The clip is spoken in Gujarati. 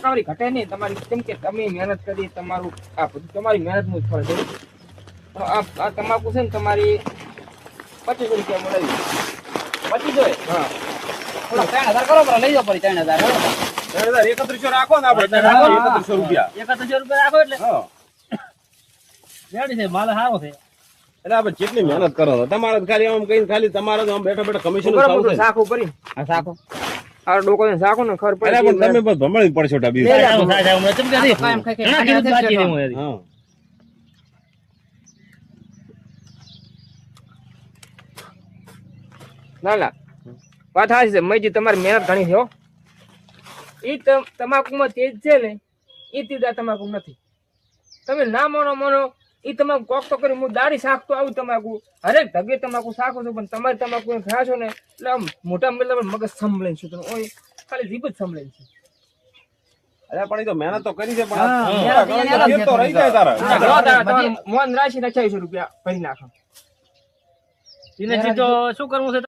ટકાવારી ઘટે નહીં તમારી, કેમ કે તમે મહેનત કરી, તમારું આ બધું તમારી મહેનતનું જ ફળ છે. આ તમાકુ છે ને તમારી 25 રૂપિયા મળે. 25 હા, થોડા 3000 કરો, પણ લઈ જાઓ પડી 3000 બરોબર. 3100 રાખો ને આપણે 3100 રૂપિયા. 3100 રૂપિયા રાખો એટલે હા. રેડી છે, માલ સારો છે. એટલે આપણે જેટલી મહેનત કરો છો, તમારે ખાલી આમ કઈ ખાલી તમારે તો આમ બેઠા બેઠા કમિશન બરાબર છે. શાખું કરી આ સાકો આ ડોકોને શાખો ને ખબર પડે. પણ તમે બસ ભમણી પડશો ટાબી. કાયમ ખાઈ હા. ના ના, વાત સાચી છે મયજી, તમારી મહેનત ઘણી છે હો. ઈ તમાકુમાં તેજ છે ને, ઈ તીધા તમાકુ નથી. તમે ના માનો ઈ તમાકુ કોક તો કરી, હું દાડી શાકતો આવું તમાકુ, હરેક ધગે તમાકુ શાકો છું, પણ તમારી તમાકુ ખાશો ને એટલે આમ મોટા મતલબ મગજ સંભળે છે. તમે ઓય ખાલી જીભ જ સંભળે છે. અરે પણ એ તો મહેનત તો કરી છે, હા, પણ તો રહી જાય તારા. મોહન રાશિ 2800 રૂપિયા ભરી નાખો. એને તો શું કરવું છે?